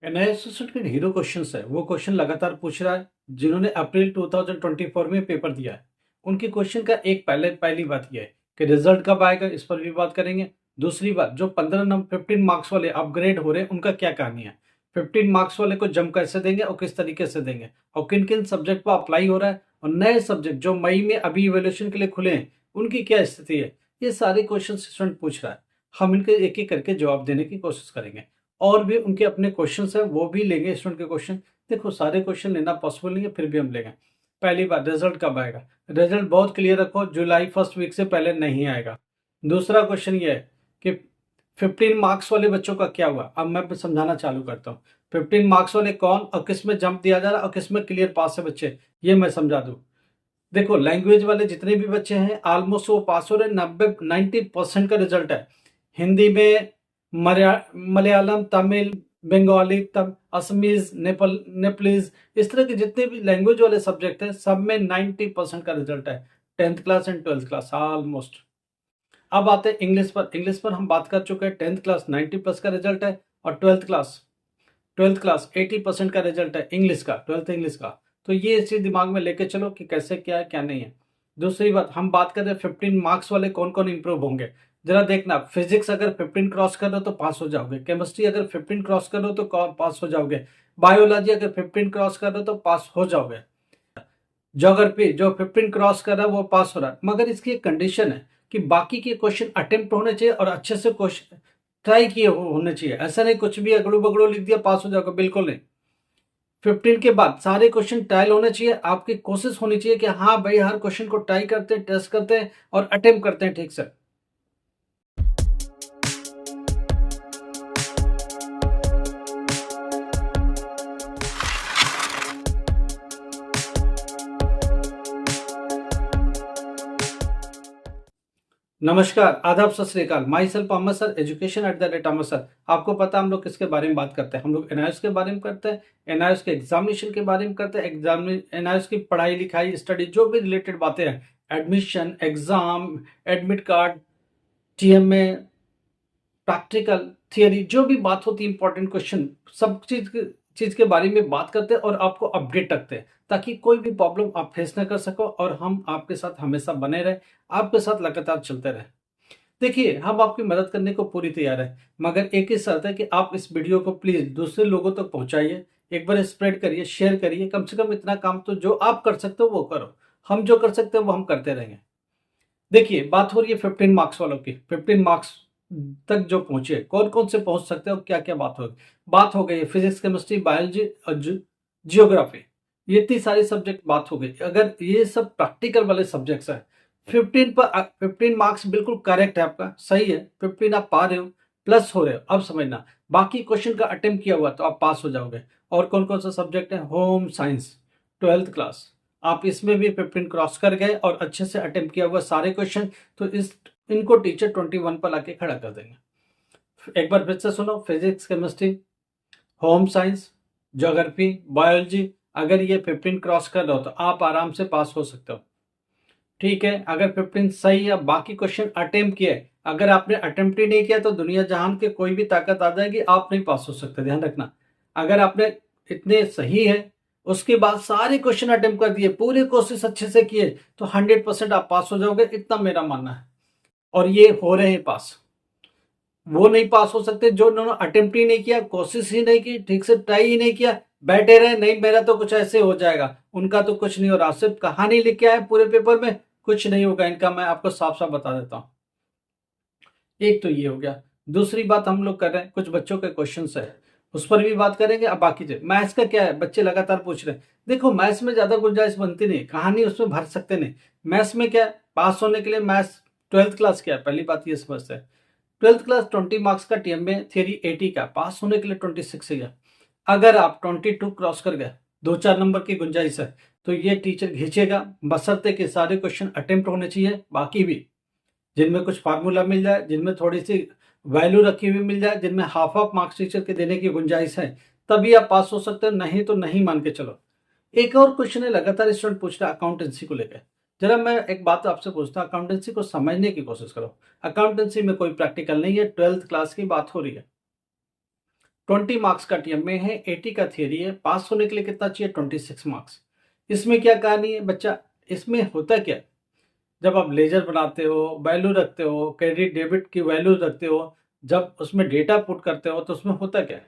Analysis के hero questions है, वो क्वेश्चन लगातार पूछ रहा है। जिन्होंने अप्रैल 2024 में पेपर दिया है, उनके क्वेश्चन का एक पहली बात यह है कि रिजल्ट कब आएगा, इस पर भी बात करेंगे। दूसरी बात, जो 15 मार्क्स वाले अपग्रेड हो रहे हैं, उनका क्या कहानी है। 15 मार्क्स वाले को जम कैसे देंगे और किस तरीके से देंगे, और किन किन सब्जेक्ट पर अप्लाई हो रहा है, और नए सब्जेक्ट जो मई में अभी इवेल्यूशन के लिए खुले हैं, उनकी क्या स्थिति है। ये सारे क्वेश्चन स्टूडेंट पूछ रहा है। हम इनके एक एक करके जवाब देने की कोशिश करेंगे, और भी उनके अपने क्वेश्चंस हैं, वो भी लेंगे स्टूडेंट के क्वेश्चन। देखो, सारे क्वेश्चन लेना पॉसिबल नहीं है, फिर भी हम लेंगे। पहली बात, रिजल्ट कब आएगा। रिजल्ट बहुत क्लियर रखो, जुलाई फर्स्ट वीक से पहले नहीं आएगा। दूसरा क्वेश्चन ये है कि 15 मार्क्स वाले बच्चों का क्या हुआ। अब मैं समझाना चालू करता हूँ। 15 मार्क्स वाले कौन और किस में जंप दिया जा रहा है और किस में क्लियर पास है बच्चे, ये मैं समझा दूँ। देखो, लैंग्वेज वाले जितने भी बच्चे हैं ऑलमोस्ट वो पास हो रहे हैं। 90% का रिजल्ट है। हिंदी में मलयालम, तमिल, बंगाली, असमीज, नेपालीज, इस तरह के जितने भी लैंग्वेज वाले सब्जेक्ट हैं, सब में 90% का रिजल्ट है। 10th class and 12th class almost. अब आते हैं इंग्लिश पर। इंग्लिश पर हम बात कर चुके हैं। 10th क्लास 90+ का रिजल्ट है, और 12th क्लास 80% का रिजल्ट है इंग्लिश का, 12th इंग्लिश का। तो ये चीज दिमाग में लेके चलो कि कैसे क्या है क्या नहीं है। दूसरी बात, हम बात कर रहे हैं 15 मार्क्स वाले कौन कौन इंप्रूव होंगे। जरा देखना, फिजिक्स अगर 15 क्रॉस कर रहे हो तो पास हो जाओगे। केमिस्ट्री अगर 15 क्रॉस कर रहे हो तो पास हो जाओगे। बायोलॉजी अगर 15 क्रॉस कर रहे हो तो पास हो जाओगे। ज्योग्राफी जो 15 क्रॉस कर रहा है वो पास हो रहा है, मगर इसकी एक कंडीशन है कि बाकी के क्वेश्चन अटेम्प्ट होने चाहिए और अच्छे से क्वेश्चन ट्राई किए होने चाहिए। ऐसा नहीं कुछ भी अगड़ू बगड़ू लिख दिया पास हो जाओगे, बिल्कुल नहीं। 15 के बाद सारे क्वेश्चन ट्रायल होने चाहिए। आपकी कोशिश होनी चाहिए कि हाँ भाई, हर क्वेश्चन को ट्राई करते हैं, टेस्ट करते हैं और अटेम्प्ट करते हैं ठीक से। नमस्कार, आदाब, Sat Shri Akal. Myself Ahmad sir, education @अहमद सर। आपको पता है हम लोग किसके बारे में बात करते हैं। हम लोग एनआईएस के बारे में करते हैं, एनआईएस के एग्जामिनेशन के बारे में करते हैं, एनआईएस की पढ़ाई लिखाई स्टडी जो भी रिलेटेड बातें हैं, admission, exam, admit card, TMA, practical, theory, जो भी बात होती है, इंपॉर्टेंट क्वेश्चन, सब चीज के बारे में बात करते हैं और आपको अपडेट रखते हैं, ताकि कोई भी प्रॉब्लम आप फेस ना कर सको और हम आपके साथ हमेशा बने रहे, आपके साथ लगातार चलते रहे। देखिए, हम आपकी मदद करने को पूरी तैयार है, मगर एक ही शर्त है कि आप इस वीडियो को प्लीज दूसरे लोगों तक पहुंचाइए। एक बार स्प्रेड करिए, शेयर करिए। कम से कम इतना काम तो जो आप कर सकते हो वो करो। हम जो कर सकते हो वो हम करते रहेंगे। देखिए, बात हो रही है 15 मार्क्स वालों की। 15 मार्क्स तक जो पहुंचे, कौन कौन से पहुंच सकते हैं और क्या क्या बात हो गई। फिजिक्स, केमिस्ट्री, बायोलॉजी और जियोग्राफी, ये इतनी सारी सब्जेक्ट बात हो गई। अगर ये सब प्रैक्टिकल वाले सब्जेक्ट्स हैं, 15 मार्क्स बिल्कुल करेक्ट है आपका, सही है। 15 आप पा रहे हो, प्लस हो रहे हो। अब समझना, बाकी क्वेश्चन का अटेम्प्ट किया हुआ तो आप पास हो जाओगे। और कौन कौन सा सब्जेक्ट है, होम साइंस, 12th क्लास, आप इसमें भी 15 क्रॉस कर गए और अच्छे से अटेम्प्ट किया हुआ सारे क्वेश्चन, तो इनको टीचर 21 पर लाके खड़ा कर देंगे। एक बार फिर से सुनो, physics, chemistry, home science, geography, biology, अगर ये 15 क्रॉस कर रहे हो तो आप आराम से पास हो सकते हो। ठीक है, अगर 15 सही है, बाकी क्वेश्चन अटेम्प्ट किए। अगर आपने अटेम्प्ट ही नहीं किया तो दुनिया जहान के कोई भी ताकत आ जाएगी, आप नहीं पास हो सकते, ध्यान रखना। अगर आपने इतने सही है, उसके बाद सारे क्वेश्चन अटेम्प्ट कर दिए, पूरी कोशिश अच्छे से किए, तो 100% आप पास हो जाओगे, इतना मेरा मानना है। और ये हो रहे हैं पास। वो नहीं पास हो सकते जो उन्होंने अटेम्प्ट ही नहीं किया, कोशिश ही नहीं की, ठीक से ट्राई ही नहीं किया, बैठे रहे, नहीं मेरा तो कुछ ऐसे हो जाएगा। उनका तो कुछ नहीं हो रहा, सिर्फ कहानी लिख के आए पूरे पेपर में, कुछ नहीं होगा इनका। मैं आपको साफ साफ बता देता हूं। एक तो ये हो गया। दूसरी बात, हम लोग कर रहे हैं कुछ बच्चों के क्वेश्चन है, उस पर भी बात करेंगे। अब बाकी मैथ्स का क्या है, बच्चे लगातार पूछ रहे हैं। देखो, मैथ्स में ज्यादा गुंजाइश बनती नहीं, कहानी उसमें भर सकते नहीं। मैथ्स में क्या है, पास होने के लिए मैथ्स 12th क्लास क्या है, पहली बात ये समझते हैं। 12th क्लास 20 मार्क्स का टीएमए, थियरी 80 का, पास होने के लिए 26 है। अगर आप 22 क्रॉस कर गए, 2-4 नंबर की गुंजाइश है, तो ये टीचर खींचेगा, बशर्ते के सारे क्वेश्चन अटेम्प्ट होने चाहिए। बाकी भी जिनमें कुछ फार्मूला मिल जाए, जिनमें थोड़ी सी वैल्यू रखी हुई मिल जाए, जिनमें हाफ ऑफ मार्क्स टीचर के देने की गुंजाइश है, तभी आप पास हो सकते हो, नहीं तो नहीं मान के चलो। एक और क्वेश्चन है, लगातार स्टूडेंट पूछ रहा है अकाउंटेंसी को लेकर। जरा मैं एक बात आपसे पूछता हूँ, अकाउंटेंसी को समझने की कोशिश करो। अकाउंटेंसी में कोई प्रैक्टिकल नहीं है, 12th क्लास की बात हो रही है। 20 मार्क्स का टीएमए है, 80 का थियरी है। पास होने के लिए कितना चाहिए? 26 मार्क्स। इसमें क्या कहानी है बच्चा? इसमें होता क्या, जब आप लेजर बनाते हो, वैल्यू रखते हो, क्रेडिट डेबिट की वैल्यू रखते हो, जब उसमें डेटा पुट करते हो तो उसमें होता क्या है,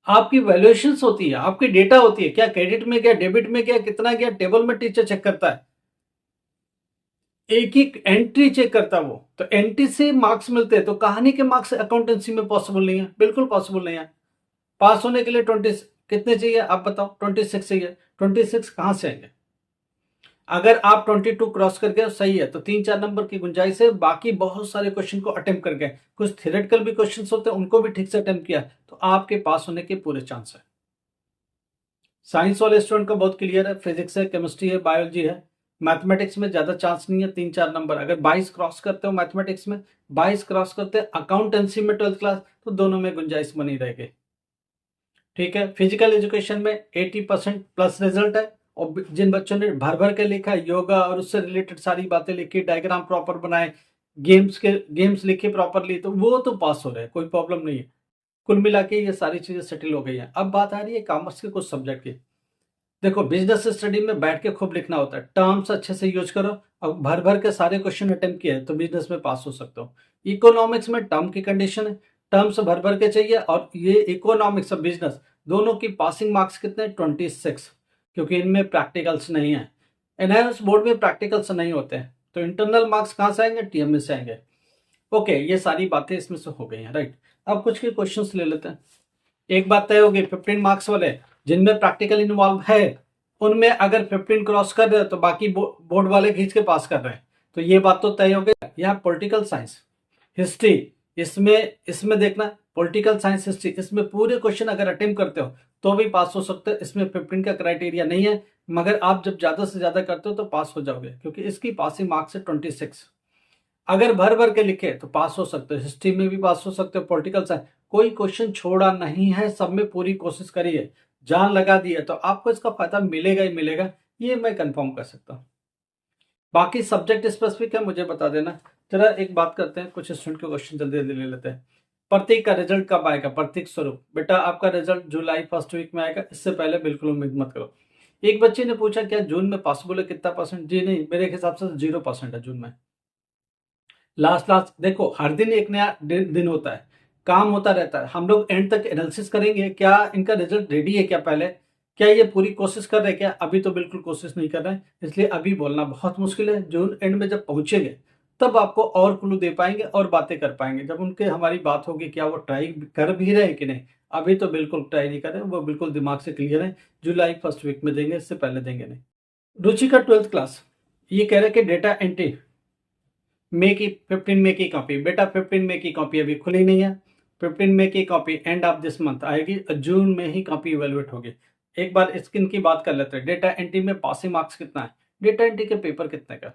आपकी वैल्यूएशंस होती है, आपकी डेटा होती है, क्या क्रेडिट में गया, डेबिट में गया, कितना गया, टेबल में टीचर चेक करता है, एक ही एंट्री चेक करता है वो। तो एंट्री से मार्क्स मिलते हैं, तो कहानी के मार्क्स अकाउंटेंसी में पॉसिबल नहीं है, बिल्कुल पॉसिबल नहीं है। पास होने के लिए 20 कितने चाहिए आप बताओ? 26 चाहिए। 26 कहां से आएंगे? अगर आप 22 क्रॉस कर गए सही है, तो 3-4 नंबर की गुंजाइश है। बाकी बहुत सारे क्वेश्चन को अटेम्प्ट कर गए, कुछ थियोरेटिकल भी क्वेश्चन होते हैं उनको भी ठीक से अटेम्प्ट किया, तो आपके पास होने के पूरे चांस है। साइंस वाले स्टूडेंट का बहुत क्लियर है, फिजिक्स है, केमिस्ट्री है, बायोलॉजी है। मैथमेटिक्स में ज्यादा चांस नहीं है, 3-4 नंबर। अगर 22 क्रॉस करते हो मैथमेटिक्स में, 22 क्रॉस करते हैं अकाउंटेंसी में 12th क्लास, तो दोनों में गुंजाइश बनी रहेगी। ठीक है। फिजिकल एजुकेशन में 80% प्लस रिजल्ट है, और जिन बच्चों ने भर भर के लिखा योगा और उससे रिलेटेड सारी बातें लिखी, डायग्राम प्रॉपर बनाए, गेम्स लिखे प्रॉपरली, तो वो तो पास हो रहे हैं, कोई प्रॉब्लम नहीं है। कुल मिला के ये सारी चीजें सेटल हो गई हैं। अब बात आ रही है कॉमर्स के कुछ सब्जेक्ट की। देखो, बिजनेस स्टडी में बैठ के खूब लिखना होता है, टर्म्स अच्छे से यूज करो। अब भर भर के सारे क्वेश्चन अटेम्प्ट किए तो बिजनेस में पास हो सकते हो। इकोनॉमिक्स में टर्म की कंडीशन है, टर्म्स भर भर के चाहिए, और ये इकोनॉमिक्स और बिजनेस दोनों की पासिंग मार्क्स कितने? 26, क्योंकि इनमें प्रैक्टिकल्स नहीं है। एनआईएस बोर्ड में प्रैक्टिकल्स नहीं होते हैं, तो इंटरनल मार्क्स कहाँ से आएंगे? टीएमए से आएंगे। ओके, ये सारी बातें इसमें से हो गई हैं, राइट। अब कुछ के क्वेश्चंस ले लेते हैं। एक बात तय होगी, 15 मार्क्स वाले जिनमें प्रैक्टिकल इन्वॉल्व है, उनमें अगर 15 क्रॉस कर रहे हो तो बाकी बोर्ड वाले खींच के पास कर रहे हैं, तो ये बात तो तय हो गई। यहाँ पॉलिटिकल साइंस, हिस्ट्री, इसमें इसमें देखना, पॉलिटिकल साइंस, हिस्ट्री, इसमें पूरे क्वेश्चन अगर अटेम्प्ट करते हो तो भी पास हो सकते हो। इसमें 15 का क्राइटेरिया नहीं है, मगर आप जब ज्यादा से ज्यादा करते हो तो पास हो जाओगे, क्योंकि इसकी पासिंग मार्क्स है 26। अगर भर भर के लिखे तो पास हो सकते हो, हिस्ट्री में भी पास हो सकते हो, पॉलिटिकल साइंस, कोई क्वेश्चन छोड़ा नहीं है, सब में पूरी कोशिश करी है, जान लगा दी है, तो आपको इसका फायदा मिलेगा ही मिलेगा, ये मैं कंफर्म कर सकता हूँ। बाकी सब्जेक्ट स्पेसिफिक है, मुझे बता देना। जरा एक बात करते हैं, कुछ स्टूडेंट के क्वेश्चन जल्दी जल्दी ले लेते हैं। प्रतीक का रिजल्ट कब आएगा? प्रतीक स्वरूप, बेटा आपका रिजल्ट जुलाई फर्स्ट वीक में आएगा, इससे पहले बिल्कुल उम्मीद मत करो। एक बच्चे ने पूछा क्या जून में पॉसिबल है, कितना परसेंट? जी नहीं, मेरे हिसाब से 0% है जून में। लास्ट लास्ट देखो, हर दिन एक नया दिन होता है, काम होता रहता है। हम लोग एंड तक एनालिसिस करेंगे, क्या इनका रिजल्ट रेडी है क्या, पहले क्या ये पूरी कोशिश कर रहे हैं क्या? अभी तो बिल्कुल कोशिश नहीं कर रहे हैं, इसलिए अभी बोलना बहुत मुश्किल है। जून एंड में जब पहुंचेंगे तब आपको और क्लू दे पाएंगे और बातें कर पाएंगे, जब उनके हमारी बात होगी क्या वो ट्राई कर भी रहे हैं कि नहीं। अभी तो बिल्कुल ट्राई नहीं कर रहे, वो बिल्कुल दिमाग से क्लियर है, जुलाई फर्स्ट वीक में देंगे, इससे पहले देंगे नहीं। रुचि का 12th क्लास, ये कह रहे हैं कि डेटा एंट्री मे की 15 मे की कॉपी, बेटा 15 मे की कॉपी अभी खुली नहीं है। 15 मे की copy end of this month आएगी, जून में ही कॉपी इवेलुएट होगी। एक बार स्किन की बात कर लेते हैं। डेटा एंट्री में पासिंग मार्क्स कितना है? डेटा एंट्री के पेपर कितने का?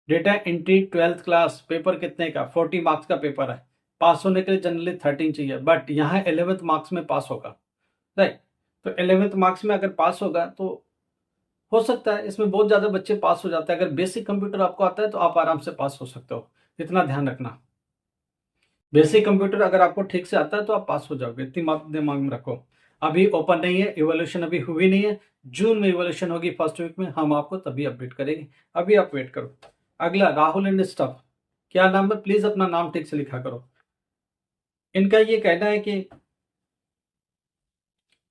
Data entry 12th class paper कितने का? 40 मार्क्स का पेपर है। पास होने के लिए जनरली 13 चाहिए, बट यहाँ 11th मार्क्स में पास होगा, राइट। तो 11th मार्क्स में अगर पास होगा तो हो सकता है, इसमें बहुत ज्यादा बच्चे पास हो जाते हैं। अगर बेसिक कंप्यूटर आपको आता है तो आप आराम से पास हो सकते हो, इतना ध्यान रखना। बेसिक कंप्यूटर अगर आपको ठीक से आता है तो आप पास हो जाओगे, इतनी बात दिमाग में रखो। अभी ओपन नहीं है, इवोल्यूशन अभी हुई नहीं है, जून में इवोल्यूशन होगी फर्स्ट वीक में, हम आपको तभी अपडेट करेंगे, अभी आप वेट करो। अगला राहुल एंड स्टफ, क्या नाम है? प्लीज अपना नाम ठीक से लिखा करो। इनका ये कहना है कि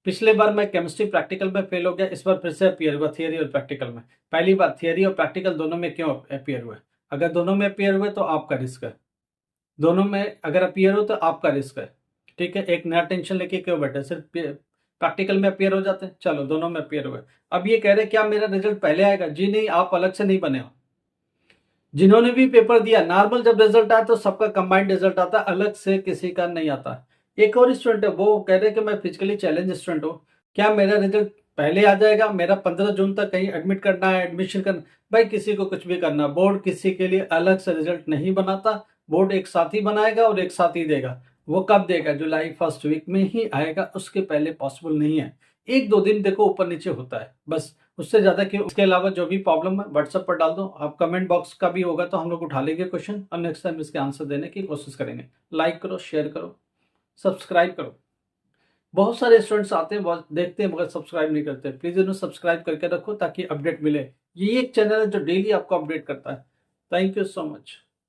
पिछले बार मैं केमिस्ट्री प्रैक्टिकल में फेल हो गया, इस बार फिर से अपियर हुआ थियरी और प्रैक्टिकल में। पहली बार थियरी और प्रैक्टिकल दोनों में क्यों अपियर हुए? अगर दोनों में अपियर हुए तो आपका रिस्क है, दोनों में अगर अपियर हो तो आपका रिस्क है। ठीक है, एक नया टेंशन लेके क्यों बैठे, सिर्फ प्रैक्टिकल में अपियर हो जाते हैं, चलो दोनों में अपियर हुए। अब ये कह रहे क्या मेरा रिजल्ट पहले आएगा? जी नहीं, आप अलग से नहीं बने हो। जिन्होंने भी पेपर दिया, नॉर्मल जब रिजल्ट आया तो सबका कंबाइंड रिजल्ट आता है, अलग से किसी का नहीं आता। एक और स्टूडेंट है, वो कह रहे कि मैं फिजिकली चैलेंज स्टूडेंट हूँ, क्या मेरा रिजल्ट पहले आ जाएगा? मेरा 15 जून तक कहीं एडमिट करना है, एडमिशन करना। भाई किसी को कुछ भी करना, बोर्ड किसी के लिए अलग से रिजल्ट नहीं बनाता, बोर्ड एक साथ ही बनाएगा और एक साथ ही देगा। वो कब देगा? जुलाई फर्स्ट वीक में ही आएगा, उसके पहले पॉसिबल नहीं है। 1-2 दिन देखो ऊपर नीचे होता है बस, उससे ज्यादा क्यों। इसके अलावा जो भी प्रॉब्लम है व्हाट्सएप पर डाल दो, आप कमेंट बॉक्स का भी होगा तो हम लोग उठा लेंगे क्वेश्चन, और नेक्स्ट टाइम इसके आंसर देने की कोशिश करेंगे। लाइक करो, शेयर करो, सब्सक्राइब करो। बहुत सारे स्टूडेंट्स आते हैं, बहुत देखते हैं, मगर सब्सक्राइब नहीं करते। प्लीज इन्हें सब्सक्राइब करके रखो ताकि अपडेट मिले। ये एक चैनल है जो डेली आपको अपडेट करता है। Thank you so much.